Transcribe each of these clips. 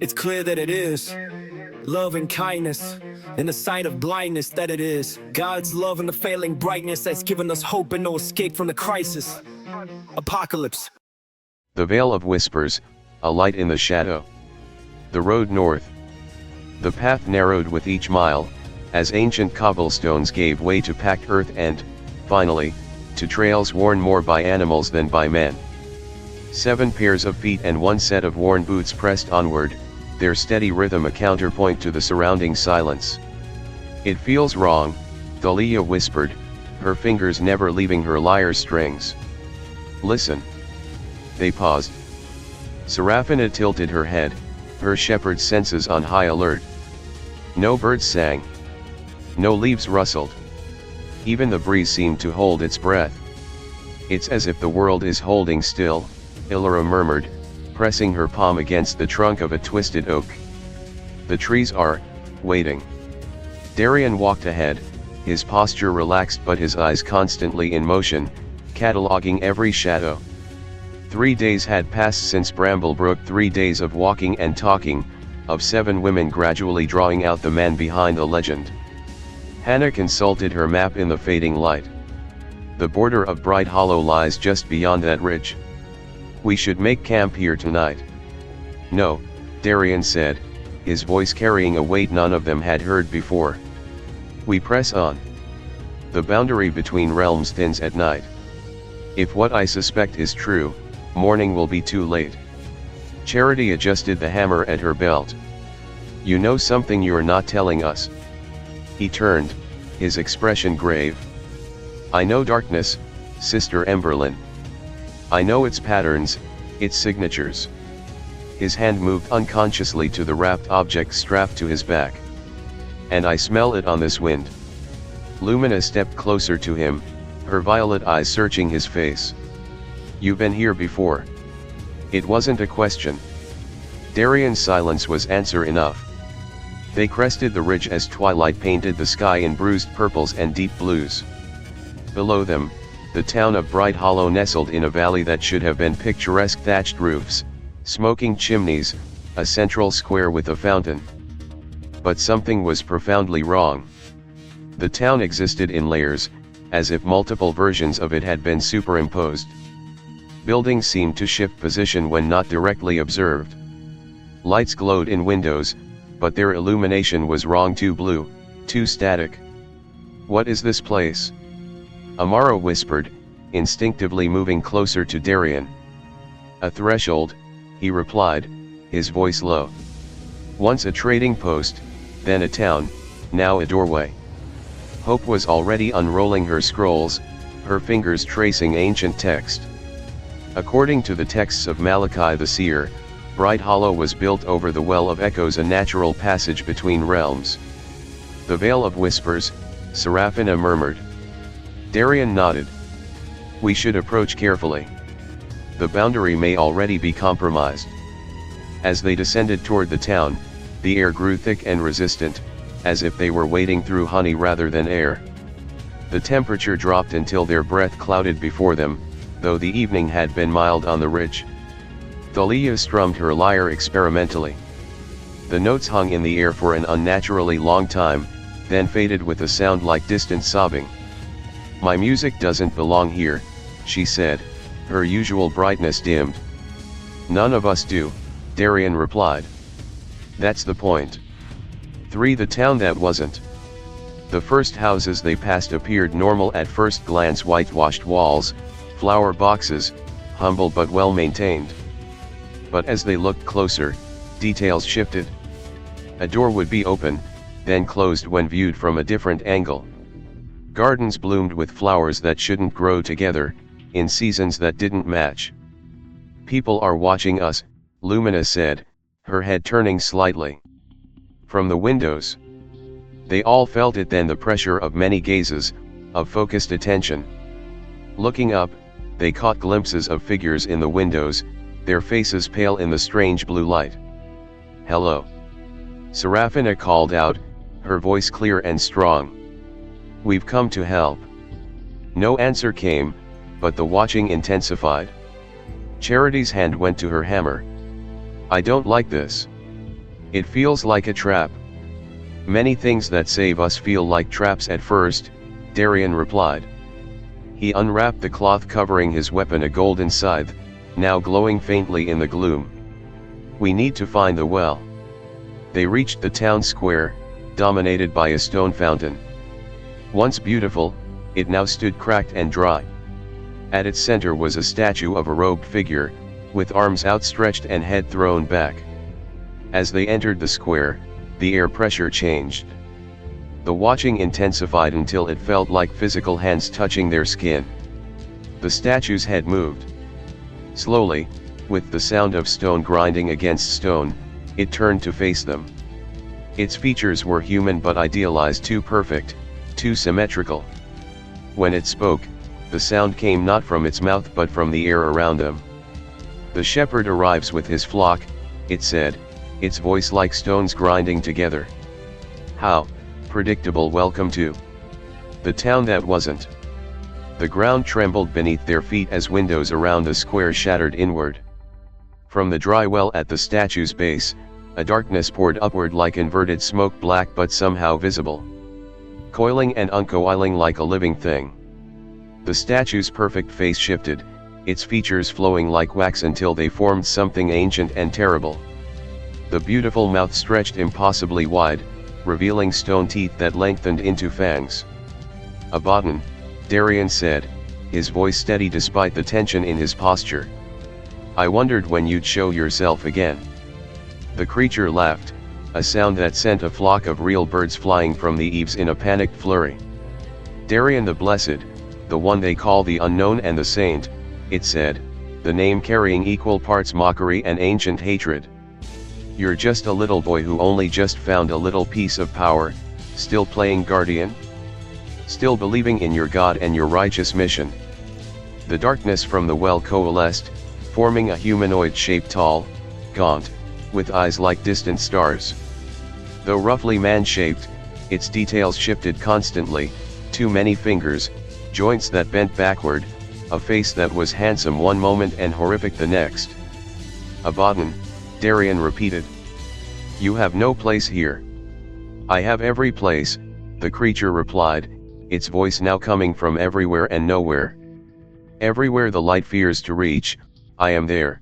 It's clear that it is love and kindness, in the sight of blindness that it is. God's love and the failing brightness that's given us hope and no escape from the crisis. Apocalypse. The Vale of Whispers, a light in the shadow. The road north. The path narrowed with each mile, as ancient cobblestones gave way to packed earth and, finally, to trails worn more by animals than by men. 7 pairs of feet and 1 set of worn boots pressed onward, their steady rhythm a counterpoint to the surrounding silence. "It feels wrong," Thalia whispered, her fingers never leaving her lyre strings. "Listen." They paused. Serafina tilted her head, her shepherd's senses on high alert. No birds sang. No leaves rustled. Even the breeze seemed to hold its breath. "It's as if the world is holding still," Illyra murmured, pressing her palm against the trunk of a twisted oak. "The trees are waiting." Darian walked ahead, his posture relaxed but his eyes constantly in motion, cataloging every shadow. 3 days had passed since Bramblebrook, 3 days of walking and talking, of 7 women gradually drawing out the man behind the legend. Hannah consulted her map in the fading light. "The border of Bright Hollow lies just beyond that ridge. We should make camp here tonight." "No," Darian said, his voice carrying a weight none of them had heard before. "We press on. The boundary between realms thins at night. If what I suspect is true, morning will be too late." Charity adjusted the hammer at her belt. "You know something you're not telling us." He turned, his expression grave. "I know darkness, Sister Emberlyn. I know its patterns, its signatures." His hand moved unconsciously to the wrapped object strapped to his back. "And I smell it on this wind." Lumina stepped closer to him, her violet eyes searching his face. "You've been here before." It wasn't a question. Darian's silence was answer enough. They crested the ridge as twilight painted the sky in bruised purples and deep blues. Below them, the town of Bright Hollow nestled in a valley that should have been picturesque thatched roofs, smoking chimneys, a central square with a fountain. But something was profoundly wrong. The town existed in layers, as if multiple versions of it had been superimposed. Buildings seemed to shift position when not directly observed. Lights glowed in windows, but their illumination was wrong, too blue, too static. "What is this place?" Amaro whispered, instinctively moving closer to Darian. "A threshold," he replied, his voice low. "Once a trading post, then a town, now a doorway." Hope was already unrolling her scrolls, her fingers tracing ancient text. According to the texts of Malachi the Seer, Bright Hollow was built over the Well of Echoes, a natural passage between realms. "The Vale of Whispers," Serafina murmured. Darian nodded. "We should approach carefully. The boundary may already be compromised." As they descended toward the town, the air grew thick and resistant, as if they were wading through honey rather than air. The temperature dropped until their breath clouded before them, though the evening had been mild on the ridge. Thalia strummed her lyre experimentally. The notes hung in the air for an unnaturally long time, then faded with a sound like distant sobbing. "My music doesn't belong here," she said, her usual brightness dimmed. "None of us do," Darian replied. "That's the point." 3. The town that wasn't. The first houses they passed appeared normal at first glance: whitewashed walls, flower boxes, humble but well maintained. But as they looked closer, details shifted. A door would be open, then closed when viewed from a different angle. Gardens bloomed with flowers that shouldn't grow together, in seasons that didn't match. "People are watching us," Lumina said, her head turning slightly. "From the windows." They all felt it then, the pressure of many gazes, of focused attention. Looking up, they caught glimpses of figures in the windows, their faces pale in the strange blue light. "Hello," Serafina called out, her voice clear and strong. "We've come to help." No answer came, but the watching intensified. Charity's hand went to her hammer. "I don't like this." It feels like a trap. Many things that save us feel like traps at first, Darian replied. He unwrapped the cloth covering his weapon, a golden scythe, now glowing faintly in the gloom. We need to find the well. They reached the town square, dominated by a stone fountain. Once beautiful, it now stood cracked and dry. At its center was a statue of a robed figure, with arms outstretched and head thrown back. As they entered the square, the air pressure changed. The watching intensified until it felt like physical hands touching their skin. The statue's head moved. Slowly, with the sound of stone grinding against stone, it turned to face them. Its features were human but idealized, too perfect, too symmetrical. When it spoke, the sound came not from its mouth but from the air around them. The shepherd arrives with his flock, it said, its voice like stones grinding together. How predictable. Welcome to the town that wasn't. The ground trembled beneath their feet as windows around the square shattered inward. From the dry well at the statue's base, a darkness poured upward like inverted smoke, black but somehow visible. Coiling and uncoiling like a living thing. The statue's perfect face shifted, its features flowing like wax until they formed something ancient and terrible. The beautiful mouth stretched impossibly wide, revealing stone teeth that lengthened into fangs. Abaddon, Darian said, his voice steady despite the tension in his posture. I wondered when you'd show yourself again. The creature laughed, a sound that sent a flock of real birds flying from the eaves in a panicked flurry. Darian the Blessed, the one they call the Unknown and the Saint, it said, the name carrying equal parts mockery and ancient hatred. You're just a little boy who only just found a little piece of power, still playing guardian? Still believing in your God and your righteous mission. The darkness from the well coalesced, forming a humanoid shape, tall, gaunt, with eyes like distant stars. Though roughly man-shaped, its details shifted constantly, too many fingers, joints that bent backward, a face that was handsome one moment and horrific the next. Abaddon, Darian repeated. You have no place here. I have every place, the creature replied, its voice now coming from everywhere and nowhere. Everywhere the light fears to reach, I am there.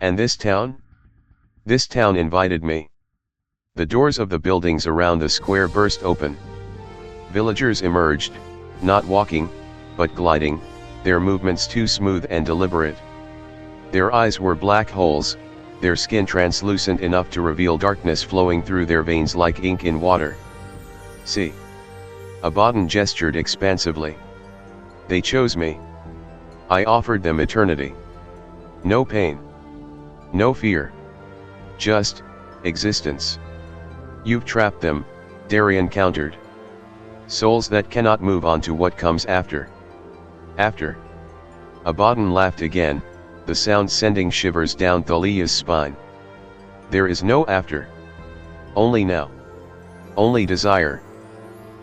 And this town? This town invited me. The doors of the buildings around the square burst open. Villagers emerged, not walking, but gliding, their movements too smooth and deliberate. Their eyes were black holes, their skin translucent enough to reveal darkness flowing through their veins like ink in water. See. Abaddon gestured expansively. They chose me. I offered them eternity. No pain. No fear. Just existence. You've trapped them, Darian countered. Souls that cannot move on to what comes after. After. Abaddon laughed again, the sound sending shivers down Thalia's spine. There is no after. Only now. Only desire.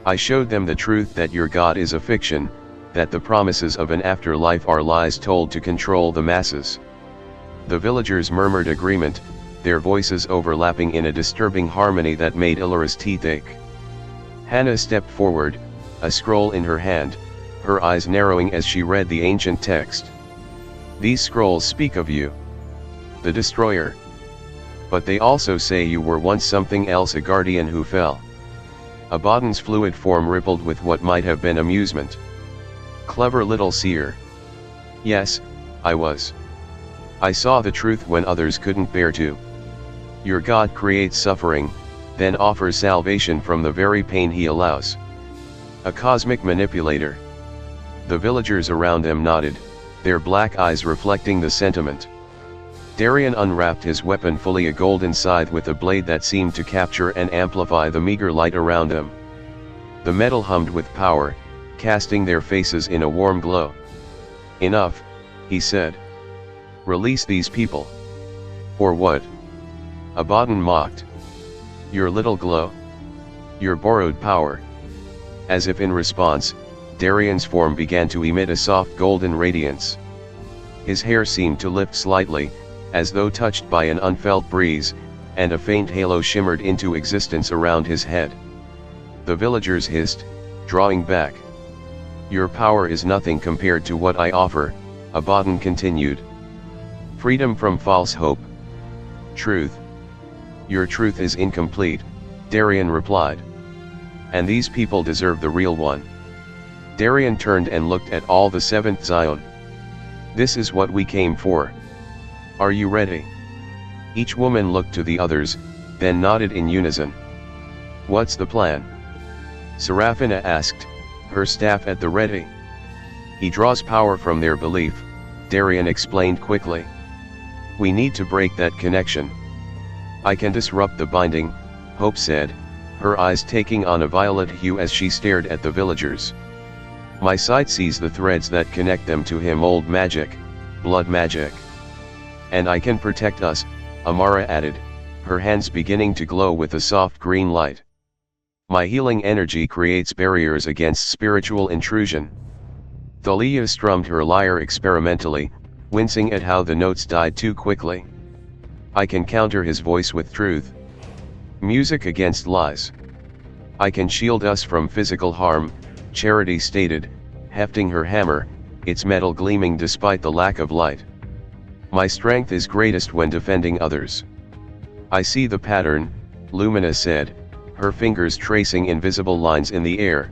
I showed them the truth that your God is a fiction, that the promises of an afterlife are lies told to control the masses. The villagers murmured agreement, their voices overlapping in a disturbing harmony that made Illyra's teeth ache. Hannah stepped forward, a scroll in her hand, her eyes narrowing as she read the ancient text. These scrolls speak of you, the destroyer. But they also say you were once something else, a guardian who fell. Abaddon's fluid form rippled with what might have been amusement. Clever little seer. Yes, I was. I saw the truth when others couldn't bear to. Your God creates suffering, then offers salvation from the very pain he allows. A cosmic manipulator. The villagers around them nodded, their black eyes reflecting the sentiment. Darian unwrapped his weapon, fully a golden scythe with a blade that seemed to capture and amplify the meager light around them. The metal hummed with power, casting their faces in a warm glow. Enough, he said. Release these people. Or what? Abaddon mocked. Your little glow? Your borrowed power. As if in response, Darian's form began to emit a soft golden radiance. His hair seemed to lift slightly, as though touched by an unfelt breeze, and a faint halo shimmered into existence around his head. The villagers hissed, drawing back. "Your power is nothing compared to what I offer," Abaddon continued. "Freedom from false hope. Truth. Your truth is incomplete," Darian replied. "And these people deserve the real one." Darian turned and looked at all the seventh Zion. "This is what we came for. Are you ready?" Each woman looked to the others, then nodded in unison. "What's the plan?" Seraphina asked, her staff at the ready. "He draws power from their belief," Darian explained quickly. "We need to break that connection." "I can disrupt the binding," Hope said, her eyes taking on a violet hue as she stared at the villagers. "My sight sees the threads that connect them to him, old magic, blood magic. And I can protect us," Amara added, her hands beginning to glow with a soft green light. "My healing energy creates barriers against spiritual intrusion." Thalia strummed her lyre experimentally, wincing at how the notes died too quickly. "I can counter his voice with truth. Music against lies. I can shield us from physical harm," Charity stated, hefting her hammer, its metal gleaming despite the lack of light. "My strength is greatest when defending others." "I see the pattern," Lumina said, her fingers tracing invisible lines in the air.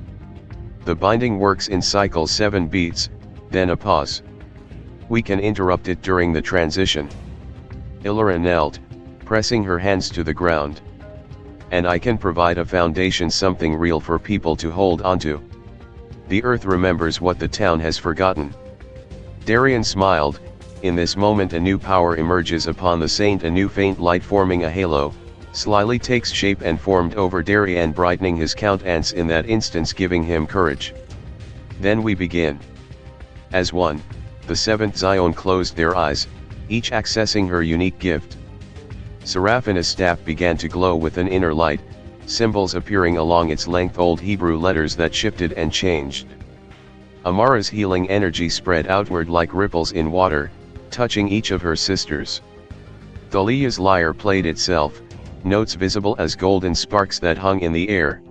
"The binding works in cycles 7 beats, then a pause. We can interrupt it during the transition." Illyra knelt, pressing her hands to the ground. "And I can provide a foundation, something real for people to hold onto. The earth remembers what the town has forgotten." Darian smiled. In this moment a new power emerges upon the saint, a new faint light forming a halo, slyly takes shape and formed over Darian, brightening his countenance in that instance, giving him courage. "Then we begin." As one, the seventh Zion closed their eyes, each accessing her unique gift. Seraphina's staff began to glow with an inner light, symbols appearing along its length, old Hebrew letters that shifted and changed. Amara's healing energy spread outward like ripples in water, touching each of her sisters. Thalia's lyre played itself, notes visible as golden sparks that hung in the air.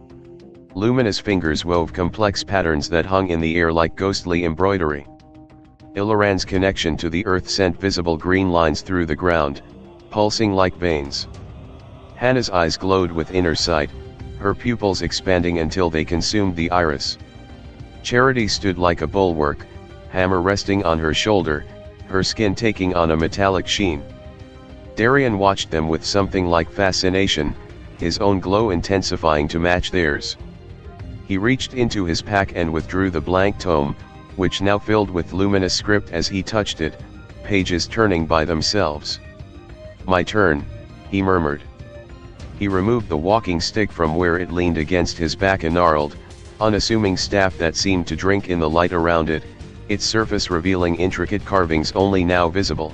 Lumina's fingers wove complex patterns that hung in the air like ghostly embroidery. Illyran's connection to the earth sent visible green lines through the ground, pulsing like veins. Hannah's eyes glowed with inner sight, her pupils expanding until they consumed the iris. Charity stood like a bulwark, hammer resting on her shoulder, her skin taking on a metallic sheen. Darian watched them with something like fascination, his own glow intensifying to match theirs. He reached into his pack and withdrew the blank tome, which now filled with luminous script as he touched it, pages turning by themselves. "My turn," he murmured. He removed the walking stick from where it leaned against his back, a gnarled, unassuming staff that seemed to drink in the light around it, its surface revealing intricate carvings only now visible.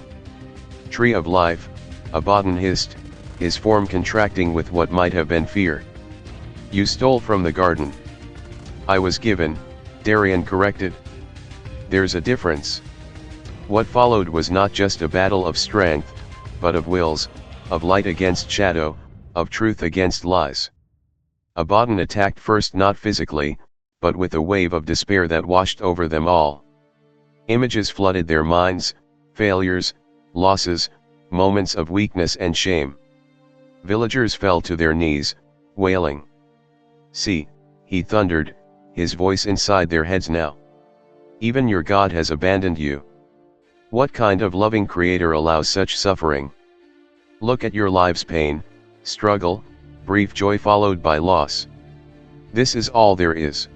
"Tree of life," Abaddon hissed, his form contracting with what might have been fear. "You stole from the garden." "I was given," Darian corrected. "There's a difference." What followed was not just a battle of strength, but of wills, of light against shadow, of truth against lies. Abaddon attacked first, not physically, but with a wave of despair that washed over them all. Images flooded their minds, failures, losses, moments of weakness and shame. Villagers fell to their knees, wailing. "See," he thundered, his voice inside their heads now. "Even your God has abandoned you. What kind of loving creator allows such suffering? Look at your lives: pain, struggle, brief joy followed by loss. This is all there is.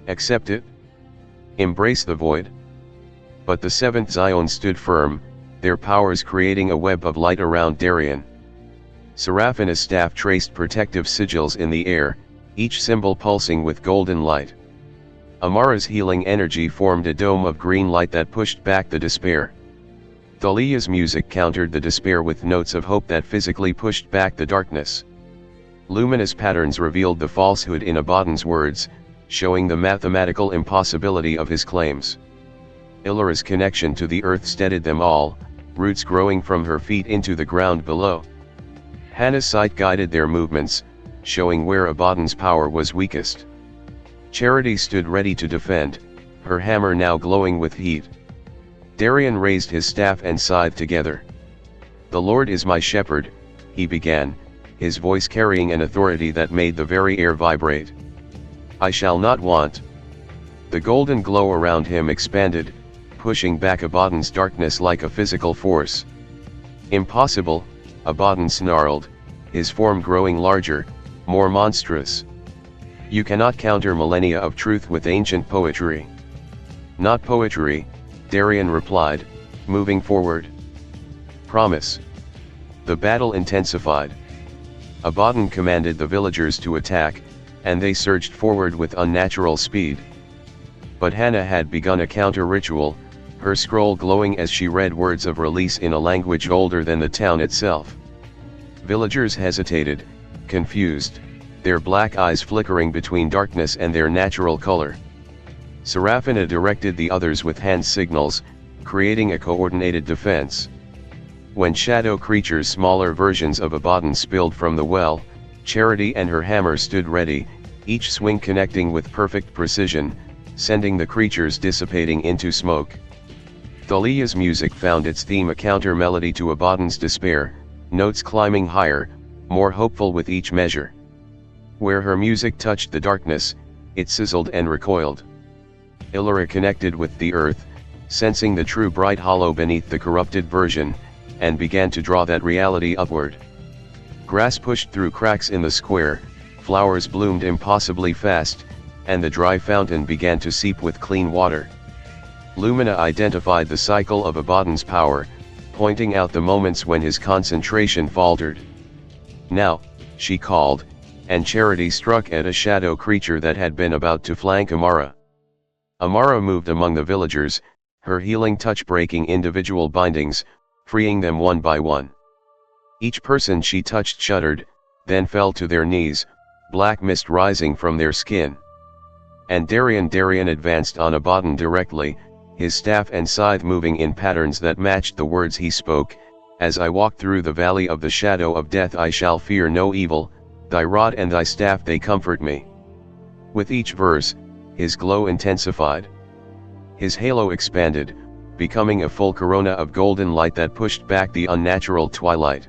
Accept it. Embrace the void." But the seventh Zion stood firm, their powers creating a web of light around Darian. Seraphina's staff traced protective sigils in the air, each symbol pulsing with golden light. Amara's healing energy formed a dome of green light that pushed back the despair. Thalia's music countered the despair with notes of hope that physically pushed back the darkness. Luminous patterns revealed the falsehood in Abaddon's words, showing the mathematical impossibility of his claims. Illyra's connection to the earth steadied them all, roots growing from her feet into the ground below. Hannah's sight guided their movements, showing where Abaddon's power was weakest. Charity stood ready to defend, her hammer now glowing with heat. Darian raised his staff and scythe together. "The Lord is my shepherd," he began, his voice carrying an authority that made the very air vibrate. "I shall not want." The golden glow around him expanded, pushing back Abaddon's darkness like a physical force. "Impossible," Abaddon snarled, his form growing larger, more monstrous. "You cannot counter millennia of truth with ancient poetry." "Not poetry," Darian replied, moving forward. "Promise." The battle intensified. Abaddon commanded the villagers to attack, and they surged forward with unnatural speed. But Hannah had begun a counter-ritual, her scroll glowing as she read words of release in a language older than the town itself. Villagers hesitated, confused, their black eyes flickering between darkness and their natural color. Seraphina directed the others with hand signals, creating a coordinated defense. When shadow creatures, smaller versions of Abaddon, spilled from the well, Charity and her hammer stood ready, each swing connecting with perfect precision, sending the creatures dissipating into smoke. Thalia's music found its theme, a counter-melody to Abaddon's despair, notes climbing higher, more hopeful with each measure. Where her music touched the darkness, it sizzled and recoiled. Illyra connected with the earth, sensing the true bright hollow beneath the corrupted version, and began to draw that reality upward. Grass pushed through cracks in the square, flowers bloomed impossibly fast, and the dry fountain began to seep with clean water. Lumina identified the cycle of Abaddon's power, pointing out the moments when his concentration faltered. "Now," she called, and Charity struck at a shadow creature that had been about to flank Amara. Amara moved among the villagers, her healing touch breaking individual bindings, freeing them one by one. Each person she touched shuddered, then fell to their knees, black mist rising from their skin. And Darian advanced on Abaddon directly, his staff and scythe moving in patterns that matched the words he spoke. "As I walk through the valley of the shadow of death, I shall fear no evil, thy rod and thy staff they comfort me." With each verse, his glow intensified. His halo expanded, becoming a full corona of golden light that pushed back the unnatural twilight.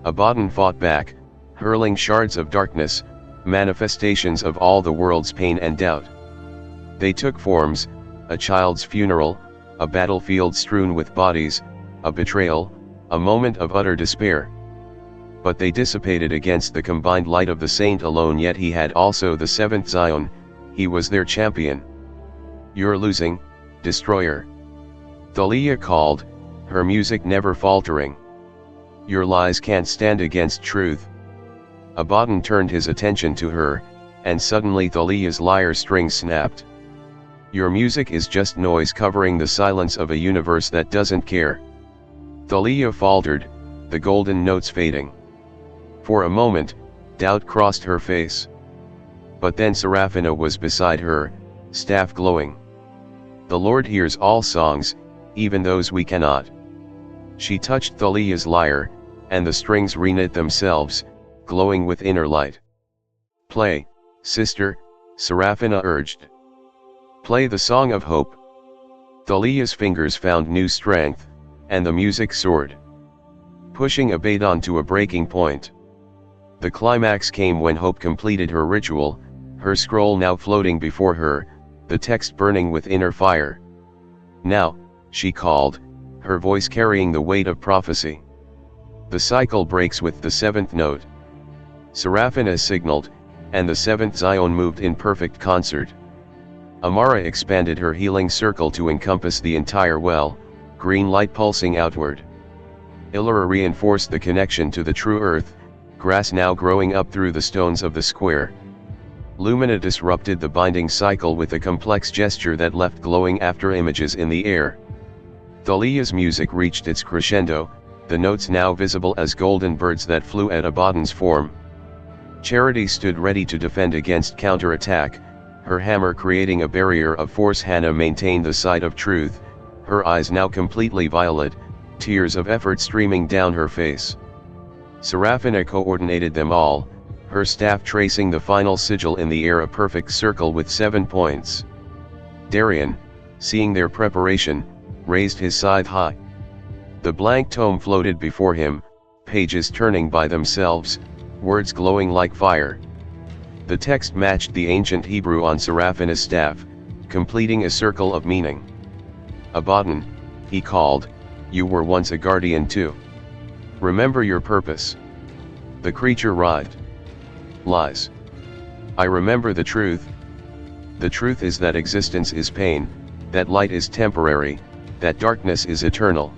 Abaddon fought back, hurling shards of darkness, manifestations of all the world's pain and doubt. They took forms: a child's funeral, a battlefield strewn with bodies, a betrayal, a moment of utter despair. But they dissipated against the combined light of the saint alone, yet he had also the seventh Zion, he was their champion. "You're losing, destroyer," Thalia called, her music never faltering. "Your lies can't stand against truth." Abaddon turned his attention to her, and suddenly Thalia's lyre strings snapped. "Your music is just noise covering the silence of a universe that doesn't care." Thalia faltered, the golden notes fading. For a moment, doubt crossed her face. But then Seraphina was beside her, staff glowing. "The Lord hears all songs, even those we cannot." She touched Thalia's lyre, and the strings reknit themselves, glowing with inner light. "Play, sister," Seraphina urged. "Play the song of hope." Thalia's fingers found new strength, and the music soared, pushing Abaddon to a breaking point. The climax came when Hope completed her ritual, her scroll now floating before her, the text burning with inner fire. "Now," she called, her voice carrying the weight of prophecy. "The cycle breaks with the seventh note." Seraphina signaled, and the seventh Zion moved in perfect concert. Amara expanded her healing circle to encompass the entire well, green light pulsing outward. Illyra reinforced the connection to the true earth, grass now growing up through the stones of the square. Lumina disrupted the binding cycle with a complex gesture that left glowing after images in the air. Thalia's music reached its crescendo, the notes now visible as golden birds that flew at Abaddon's form. Charity stood ready to defend against counterattack, her hammer creating a barrier of force. Hannah maintained the side of truth, her eyes now completely violet, tears of effort streaming down her face. Seraphina coordinated them all, her staff tracing the final sigil in the air, a perfect circle with 7 points. Darian, seeing their preparation, raised his scythe high. The blank tome floated before him, pages turning by themselves, words glowing like fire. The text matched the ancient Hebrew on Seraphina's staff, completing a circle of meaning. Abaddon, he called, you were once a guardian too. Remember your purpose. The creature writhed. Lies. I remember the truth. The truth is that existence is pain, that light is temporary, that darkness is eternal.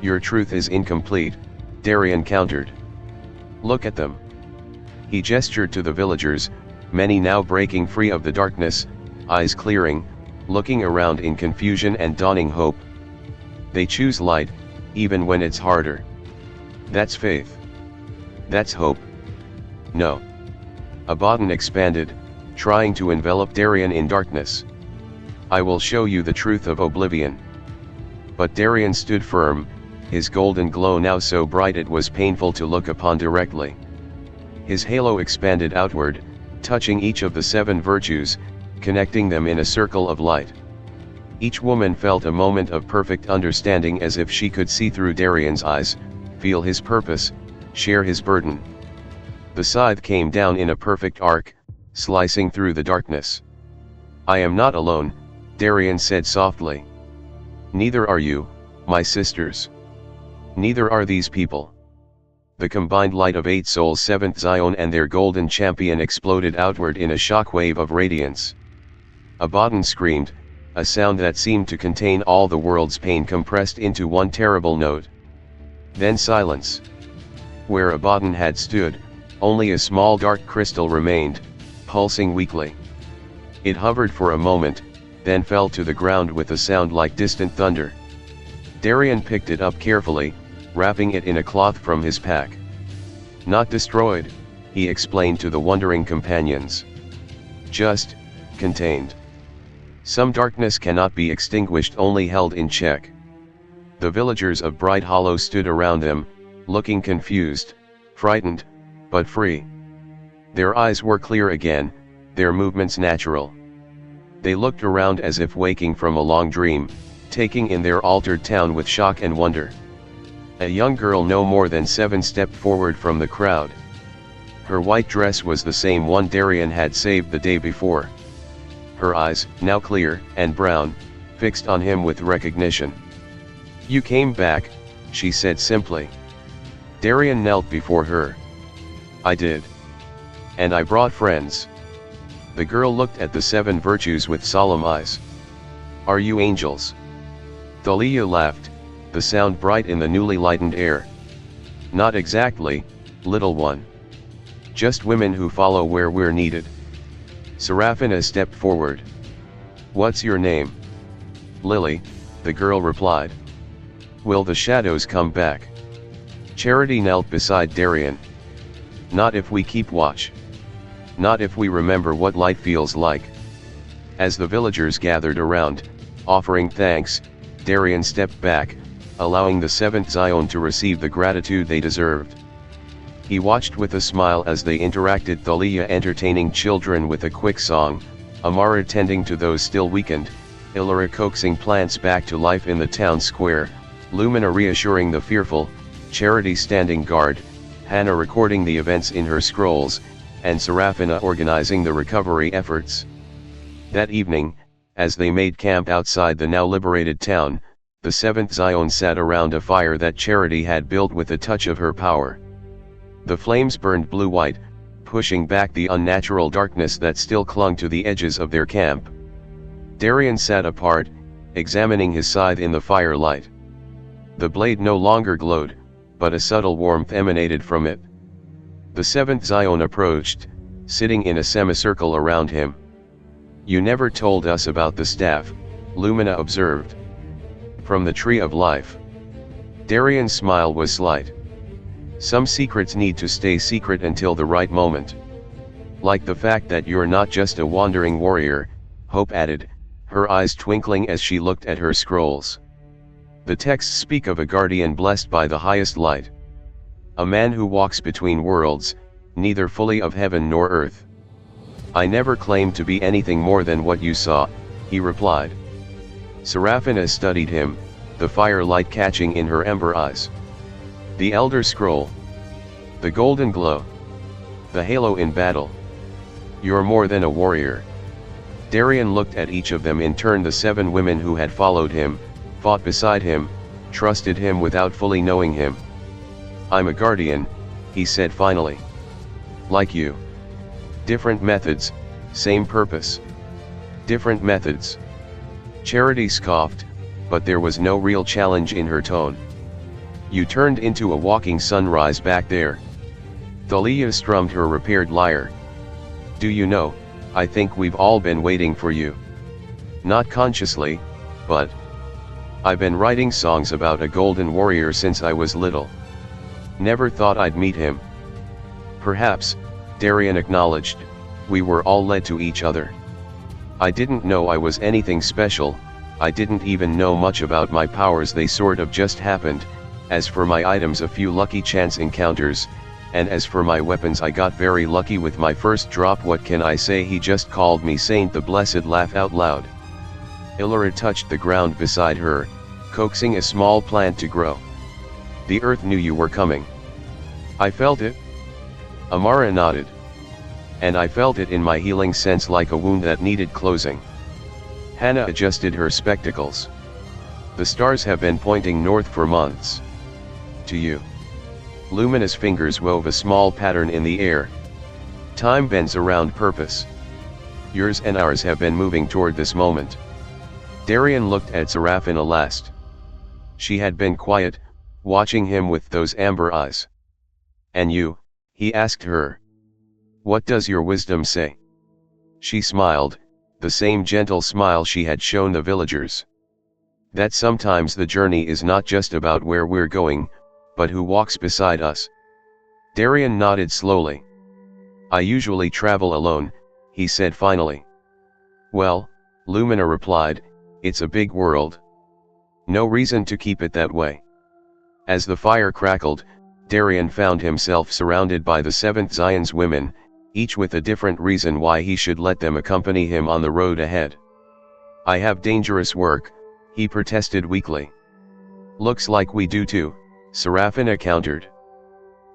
Your truth is incomplete, Darian countered. Look at them. He gestured to the villagers, many now breaking free of the darkness, eyes clearing, looking around in confusion and dawning hope. They choose light, even when it's harder. That's faith. That's hope. No. Abaddon expanded, trying to envelop Darian in darkness. I will show you the truth of oblivion. But Darian stood firm, his golden glow now so bright it was painful to look upon directly. His halo expanded outward, touching each of the 7 virtues, connecting them in a circle of light. Each woman felt a moment of perfect understanding, as if she could see through Darian's eyes, feel his purpose, share his burden. The scythe came down in a perfect arc, slicing through the darkness. I am not alone, Darian said softly. Neither are you, my sisters. Neither are these people. The combined light of 8 souls, 7th Zion and their golden champion, exploded outward in a shockwave of radiance. Abaddon screamed, a sound that seemed to contain all the world's pain compressed into one terrible note. Then silence. Where Abaddon had stood, only a small dark crystal remained, pulsing weakly. It hovered for a moment, then fell to the ground with a sound like distant thunder. Darian picked it up carefully, wrapping it in a cloth from his pack. Not destroyed, he explained to the wondering companions. Just contained. Some darkness cannot be extinguished, only held in check. The villagers of Bright Hollow stood around them, looking confused, frightened, but free. Their eyes were clear again, their movements natural. They looked around as if waking from a long dream, taking in their altered town with shock and wonder. A young girl no more than 7 stepped forward from the crowd. Her white dress was the same one Darian had saved the day before. Her eyes, now clear and brown, fixed on him with recognition. You came back, she said simply. Darian knelt before her. I did. And I brought friends. The girl looked at the 7 virtues with solemn eyes. Are you angels? Thalia laughed, the sound bright in the newly lightened air. Not exactly, little one. Just women who follow where we're needed. Seraphina stepped forward. What's your name? Lily, the girl replied. Will the shadows come back? Charity knelt beside Darian. Not if we keep watch. Not if we remember what light feels like. As the villagers gathered around, offering thanks, Darian stepped back, allowing the 7th Zion to receive the gratitude they deserved. He watched with a smile as they interacted, Thalia entertaining children with a quick song, Amara tending to those still weakened, Illyra coaxing plants back to life in the town square, Lumina reassuring the fearful, Charity standing guard, Hannah recording the events in her scrolls, and Seraphina organizing the recovery efforts. That evening, as they made camp outside the now liberated town, the 7th Zion sat around a fire that Charity had built with a touch of her power. The flames burned blue-white, pushing back the unnatural darkness that still clung to the edges of their camp. Darian sat apart, examining his scythe in the firelight. The blade no longer glowed, but a subtle warmth emanated from it. The 7th Zion approached, sitting in a semicircle around him. You never told us about the staff, Lumina observed. From the tree of life. Darian's smile was slight. Some secrets need to stay secret until the right moment. Like the fact that you're not just a wandering warrior, Hope added, her eyes twinkling as she looked at her scrolls. The texts speak of a guardian blessed by the highest light. a man who walks between worlds, neither fully of heaven nor earth. I never claimed to be anything more than what you saw, he replied. Seraphina studied him, the firelight catching in her ember eyes. The Elder Scroll. The golden glow. The halo in battle. You're more than a warrior. Darian looked at each of them in turn. The 7 women who had followed him, fought beside him, trusted him without fully knowing him. I'm a guardian, he said finally. Like you. Different methods, same purpose. Different methods. Charity scoffed, but there was no real challenge in her tone. You turned into a walking sunrise back there. Thalia strummed her repaired lyre. Do you know, I think we've all been waiting for you. Not consciously, but I've been writing songs about a golden warrior since I was little. Never thought I'd meet him. Perhaps, Darian acknowledged, we were all led to each other. I didn't know I was anything special, I didn't even know much about my powers, they sort of just happened. As for my items, a few lucky chance encounters, and as for my weapons, I got very lucky with my first drop. What can I say? He just called me saint. The blessed laugh out loud. Illyra touched the ground beside her, coaxing a small plant to grow. The earth knew you were coming. I felt it. Amara nodded. And I felt it in my healing sense, like a wound that needed closing. Hannah adjusted her spectacles. The stars have been pointing north for months. To you. Luminous fingers wove a small pattern in the air. Time bends around purpose. Yours and ours have been moving toward this moment. Darian looked at Seraphina last. She had been quiet, watching him with those amber eyes. And you, he asked her. What does your wisdom say? She smiled, the same gentle smile she had shown the villagers. That sometimes the journey is not just about where we're going, but who walks beside us. Darian nodded slowly. I usually travel alone, he said finally. Well, Lumina replied, it's a big world. No reason to keep it that way. As the fire crackled, Darian found himself surrounded by the 7th Zion's women, each with a different reason why he should let them accompany him on the road ahead. I have dangerous work, he protested weakly. Looks like we do too, Seraphina countered.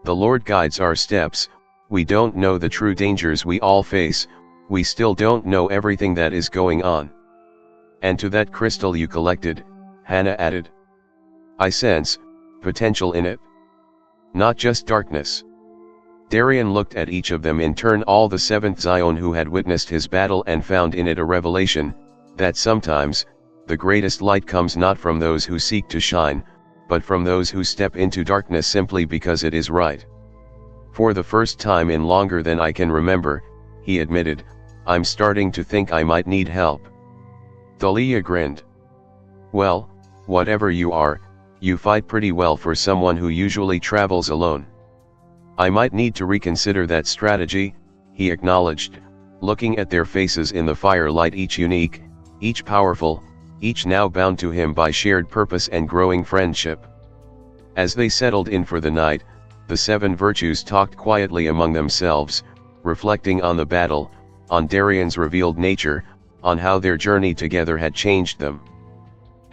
The Lord guides our steps. We don't know the true dangers we all face, we still don't know everything that is going on. And to that crystal you collected, Hannah added. I sense potential in it. Not just darkness. Darian looked at each of them in turn, all the 7th Zion who had witnessed his battle, and found in it a revelation, that sometimes, the greatest light comes not from those who seek to shine, but from those who step into darkness simply because it is right. For the first time in longer than I can remember, he admitted, I'm starting to think I might need help. Thalia grinned. Well, whatever you are, you fight pretty well for someone who usually travels alone. I might need to reconsider that strategy, he acknowledged, looking at their faces in the firelight, each unique, each powerful, each now bound to him by shared purpose and growing friendship. As they settled in for the night, the 7 virtues talked quietly among themselves, reflecting on the battle, on Darian's revealed nature, on how their journey together had changed them.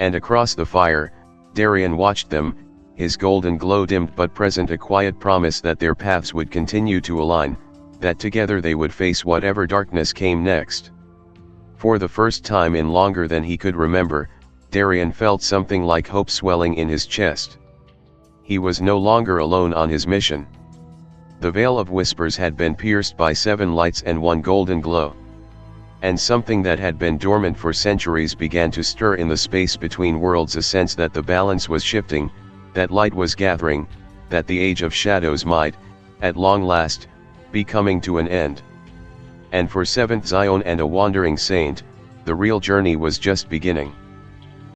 And across the fire, Darian watched them, his golden glow dimmed but present, a quiet promise that their paths would continue to align, that together they would face whatever darkness came next. For the first time in longer than he could remember, Darian felt something like hope swelling in his chest. He was no longer alone on his mission. The veil of whispers had been pierced by 7 lights and 1 golden glow. And something that had been dormant for centuries began to stir in the space between worlds, a sense that the balance was shifting, that light was gathering, that the age of shadows might, at long last, be coming to an end. And for 7th Zion and a wandering saint, the real journey was just beginning.